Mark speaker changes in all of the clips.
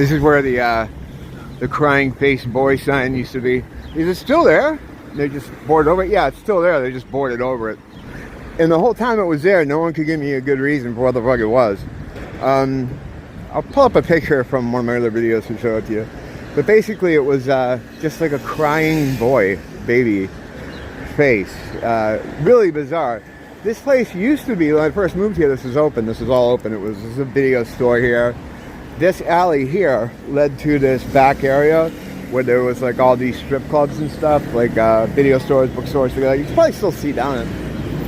Speaker 1: This is where the crying face boy sign used to be. Is it still there? They just boarded over it? Yeah, it's still there. They just boarded over it. And the whole time it was there, no one could give me a good reason for what the fuck it was. I'll pull up a picture from one of my other videos to show it to you. But basically it was just like a crying boy, baby face. Really bizarre. This place used to be, when I first moved here, this was open. This was all open. This was a video store here. This alley here led to this back area where there was like all these strip clubs and stuff, like video stores, bookstores, together. You can probably still see down it.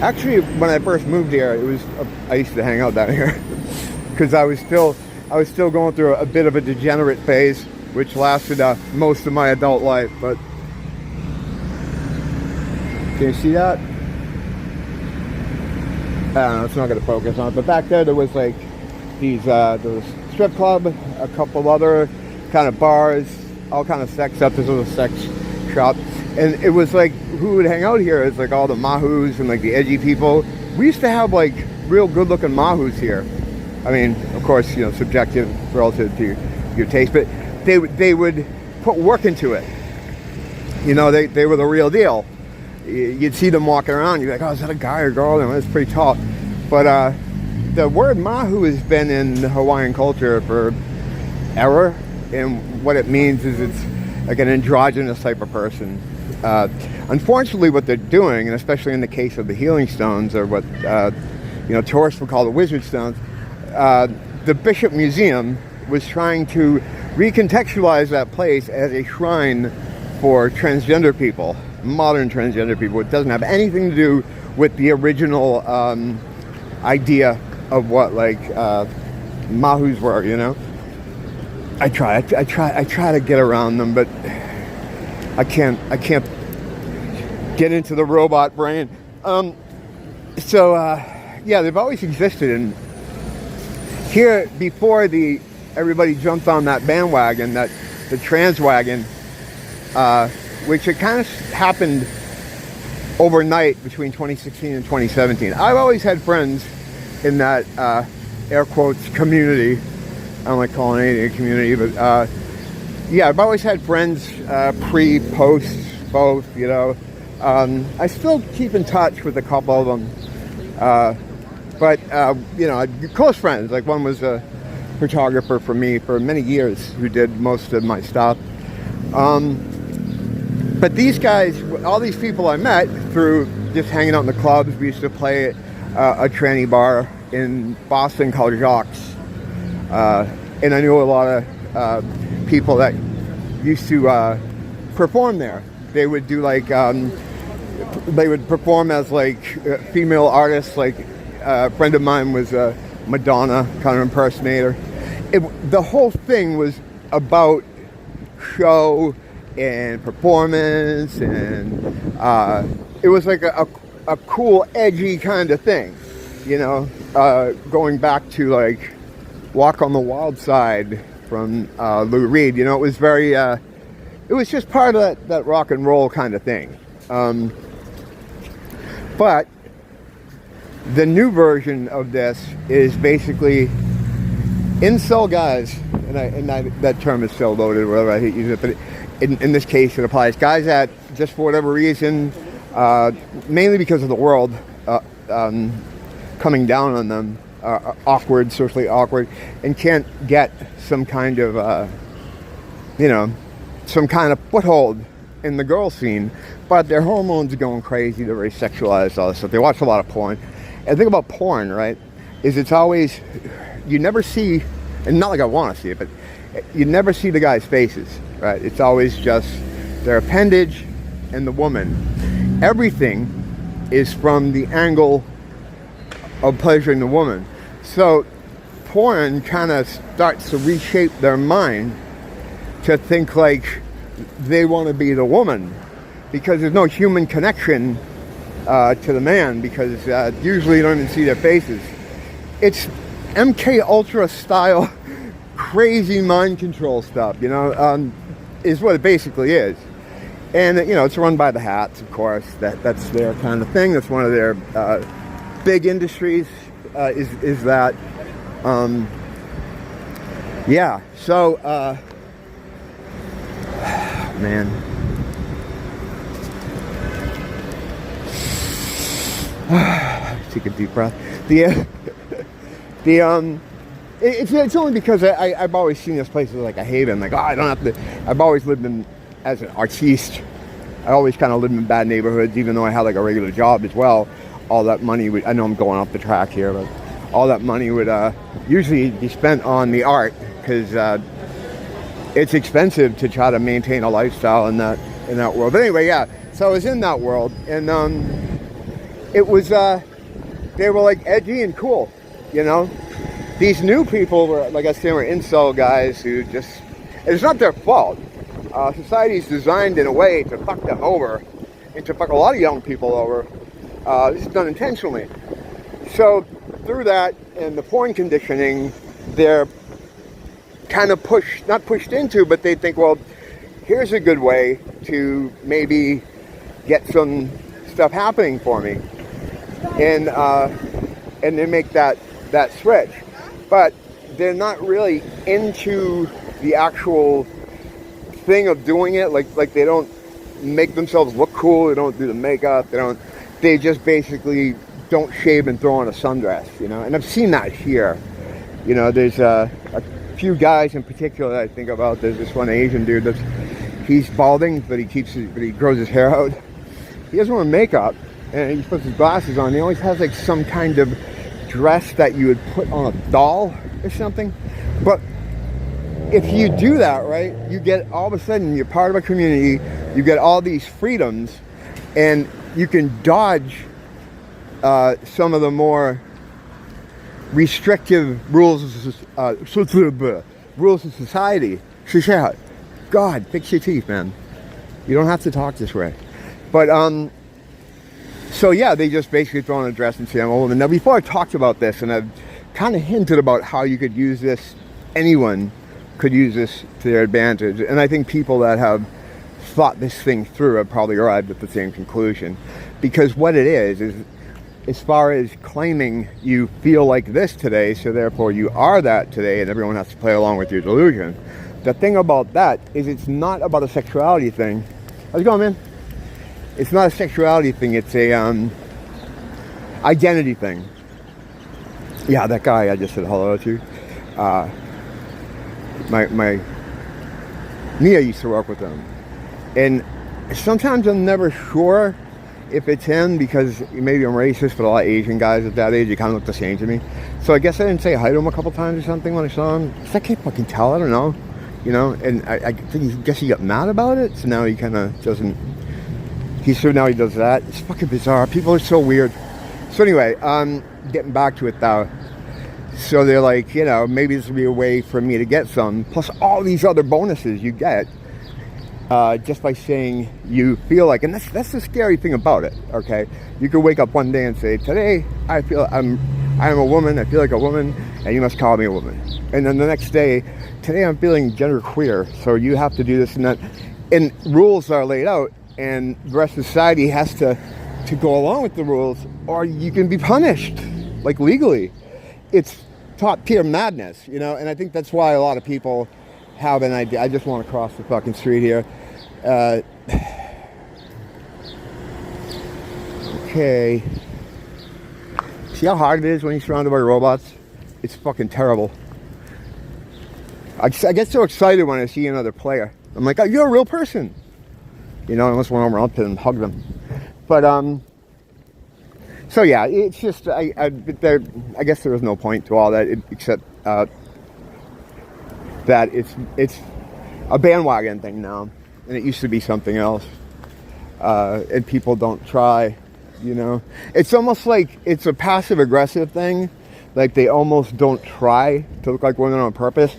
Speaker 1: Actually, when I first moved here, it was I used to hang out down here because I was still going through a bit of a degenerate phase, which lasted most of my adult life. But can you see that? I don't know, it's not going to focus on it. But back there was like these, there was a strip club, a couple other kind of bars, all kind of sex stuff. This was a sex shop. And it was like, who would hang out here is like all the mahoos and like the edgy people. We used to have like real good looking mahoos here. I mean, of course, you know, subjective relative to your taste, but they would put work into it. You know, they were the real deal. You'd see them walking around, you'd be like, oh, is that a guy or girl? You know, it's pretty tall. But the word mahu has been in Hawaiian culture for ever, and what it means is it's like an androgynous type of person. Unfortunately, what they're doing, and especially in the case of the healing stones, or what you know, tourists would call the wizard stones, the Bishop Museum was trying to recontextualize that place as a shrine for transgender people, modern transgender people. It doesn't have anything to do with the original idea of what like mahus were, you know. I try to get around them, but I can't get into the robot brain. Yeah, they've always existed, and here before everybody jumped on that bandwagon, the trans wagon, which it kind of happened overnight between 2016 and 2017. I've always had friends in that air quotes community. I don't like calling anything a community, but yeah, I've always had friends pre, post, both, you know. I still keep in touch with a couple of them, but you know, close friends. Like one was a photographer for me for many years who did most of my stuff. But these guys, all these people I met through just hanging out in the clubs. We used to play at a tranny bar in Boston called Jacques. And I knew a lot of people that used to perform there. They would do like, they would perform as like female artists. Like a friend of mine was a Madonna kind of impersonator. The whole thing was about show and performance, and it was like a cool, edgy kind of thing, you know, going back to like Walk on the Wild Side from Lou Reed. You know, it was very, it was just part of that rock and roll kind of thing. But the new version of this is basically incel guys, and that term is so loaded, whatever, I hate using it, but in this case it applies. Guys that, just for whatever reason, mainly because of the world coming down on them, awkward, socially awkward, and can't get some kind of, you know, some kind of foothold in the girl scene, but their hormones are going crazy, they're very sexualized, all this stuff. They watch a lot of porn. And the thing about porn, right, is it's always, you never see, and not like I want to see it, but you never see the guy's faces, right? It's always just their appendage and the woman. Everything is from the angle of pleasuring the woman. So porn kind of starts to reshape their mind to think like they want to be the woman, because there's no human connection to the man, because usually you don't even see their faces. It's MK Ultra style crazy mind control stuff, you know, is what it basically is. And you know, it's run by the hats, of course. That's their kind of thing. That's one of their big industries, is that. Yeah, so, man. Take a deep breath. It's only because I've always seen this place as like a haven. Like, oh, I don't have to. I've always lived in, as an artiste, I always kind of lived in bad neighborhoods, even though I had like a regular job as well. All that money would, I know I'm going off the track here, but all that money would usually be spent on the art, because it's expensive to try to maintain a lifestyle in that world. But anyway, yeah. So I was in that world, and it was they were like edgy and cool, you know. These new people were, like I said, were incel guys who just, it's not their fault. Society's designed in a way to fuck them over, and to fuck a lot of young people over. This is done intentionally. So through that and the porn conditioning, they're kind of not pushed into, but they think, well, here's a good way to maybe get some stuff happening for me, and they make that switch. But they're not really into the actual thing of doing it. Like they don't make themselves look cool. They don't do the makeup. They just basically don't shave and throw on a sundress, you know. And I've seen that here. You know, there's a few guys in particular that I think about. There's this one Asian dude he's balding, but he grows his hair out. He doesn't wear makeup, and he puts his glasses on. He always has like some kind of dress that you would put on a doll or something. But if you do that, right, you get, all of a sudden, you're part of a community, you get all these freedoms, and you can dodge some of the more restrictive rules of society. God, fix your teeth, man. You don't have to talk this way. But, so yeah, they just basically throw on a dress and say I'm a woman. Now, before I talked about this, and I've kind of hinted about how you could use this, anyone could use this to their advantage. And I think people that have thought this thing through have probably arrived at the same conclusion. Because what it is as far as claiming you feel like this today, so therefore you are that today, and everyone has to play along with your delusion. The thing about that is it's not about a sexuality thing. How's it going, man? It's not a sexuality thing, it's a identity thing. Yeah, that guy I just said hello to. My Mia used to work with him. And sometimes I'm never sure if it's him, because maybe I'm racist, but a lot of Asian guys at that age, you kind of look the same to me. So I guess I didn't say hi to him a couple times or something when I saw him. I can't fucking tell, I don't know. You know, and I guess he got mad about it, so now he kind of doesn't. Now he does that. It's fucking bizarre. People are so weird. So anyway, getting back to it though. So they're like, you know, maybe this will be a way for me to get some, plus all these other bonuses you get just by saying you feel like, and that's the scary thing about it. Okay, you could wake up one day and say, today I feel I'm a woman. I feel like a woman, and you must call me a woman. And then the next day, today I'm feeling genderqueer, so you have to do this and that. And rules are laid out. And the rest of society has to go along with the rules, or you can be punished, like legally. It's top tier madness, you know, and I think that's why a lot of people have an idea. I just want to cross the fucking street here. Okay. See how hard it is when you're surrounded by robots? It's fucking terrible. I get so excited when I see another player. I'm like, oh, you're a real person. You know, unless one around and hug them. But, so yeah, it's just, I guess there is no point to all that, except, that it's a bandwagon thing now, and it used to be something else, and people don't try, you know. It's almost like it's a passive-aggressive thing, like they almost don't try to look like women on purpose.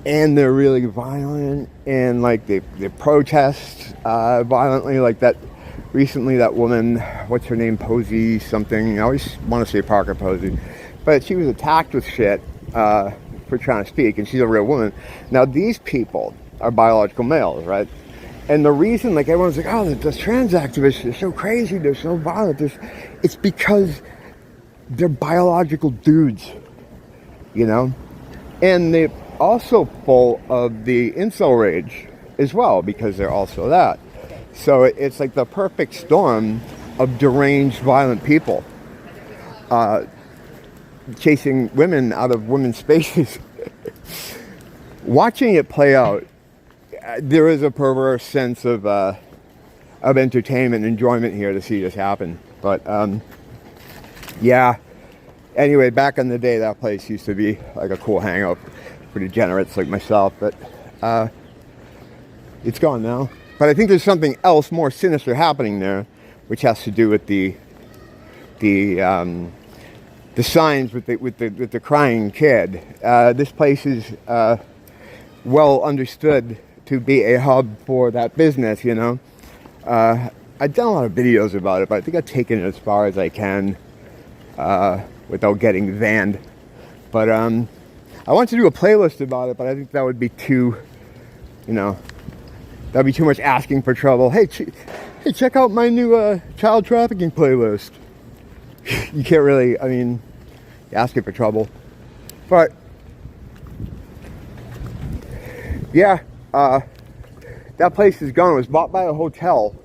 Speaker 1: And they're really violent, and like they protest violently, like that recently, that woman, what's her name, Posey something, I always want to say Parker Posey, but she was attacked with shit for trying to speak, and she's a real woman. Now these people are biological males, right? And the reason, like, everyone's like, oh, the trans activists are so crazy, they're so violent, it's because they're biological dudes, you know. And they also full of the incel rage as well, because they're also that. So it's like the perfect storm of deranged, violent people chasing women out of women's spaces. Watching it play out, there is a perverse sense of entertainment, enjoyment here to see this happen. But yeah. Anyway, back in the day, that place used to be like a cool hangout for degenerates like myself, but it's gone now. But I think there's something else more sinister happening there, which has to do with the signs with the crying kid. This place is well understood to be a hub for that business, you know. I've done a lot of videos about it, but I think I've taken it as far as I can without getting banned. But I want to do a playlist about it, but I think that would be too, you know, that'd be too much asking for trouble. Hey, check out my new child trafficking playlist. You can't really, I mean, asking for trouble. But yeah, that place is gone. It was bought by a hotel.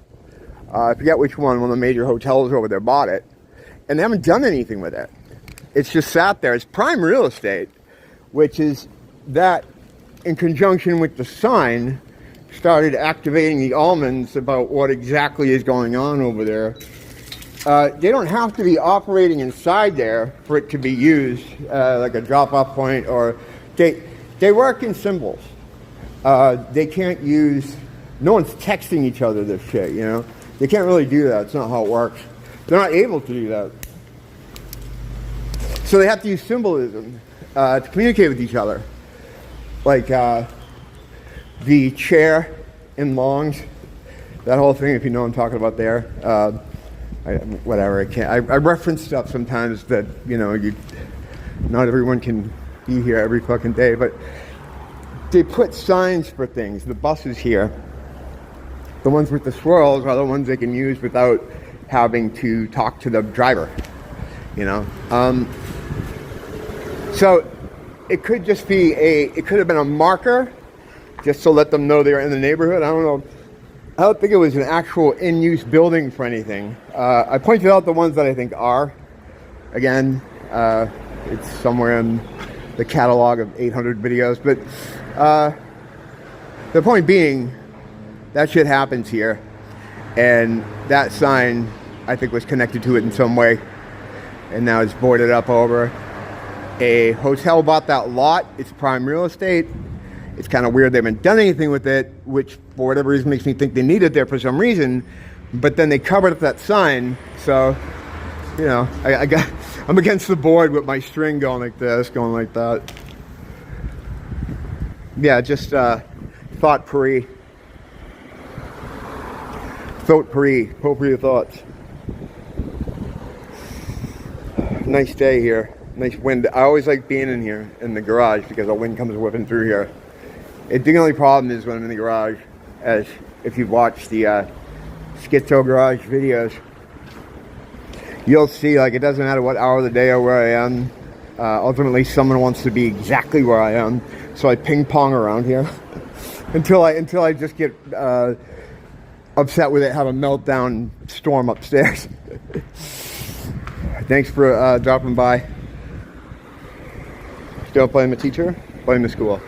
Speaker 1: I forget which one of the major hotels over there bought it. And they haven't done anything with it. It's just sat there. It's prime real estate, which is that in conjunction with the sign started activating the almonds about what exactly is going on over there. They don't have to be operating inside there for it to be used like a drop-off point, or they work in symbols. They can't use, no one's texting each other this shit, you know. They can't really do that. It's not how it works. They're not able to do that. So they have to use symbolism to communicate with each other. Like the chair in Longs, that whole thing, if you know what I'm talking about there. Whatever, I reference stuff sometimes that, you know, not everyone can be here every fucking day, but they put signs for things. The buses here, the ones with the swirls, are the ones they can use without having to talk to the driver, you know. So it could just be it could have been a marker just to let them know they're in the neighborhood. I don't know. I don't think it was an actual in-use building for anything. I pointed out the ones that I think are. Again, it's somewhere in the catalog of 800 videos. But the point being, that shit happens here. And that sign, I think, was connected to it in some way. And now it's boarded up over. A hotel bought that lot. It's prime real estate. It's kind of weird they haven't done anything with it, which for whatever reason makes me think they need it there for some reason. But then they covered up that sign. So, you know, I'm against the board with my string going like this, going like that. Yeah, just thought puri. Thought puri. Hope for your thoughts. Nice day here. Nice wind. I always like being in here in the garage because the wind comes whipping through here. The only problem is when I'm in the garage, as if you've watched the Schizo Garage videos, you'll see, like, it doesn't matter what hour of the day or where I am. Ultimately, someone wants to be exactly where I am, so I ping pong around here until I just get upset with it, have a meltdown, storm upstairs. Thanks for dropping by. Still blame the teacher, blame the school.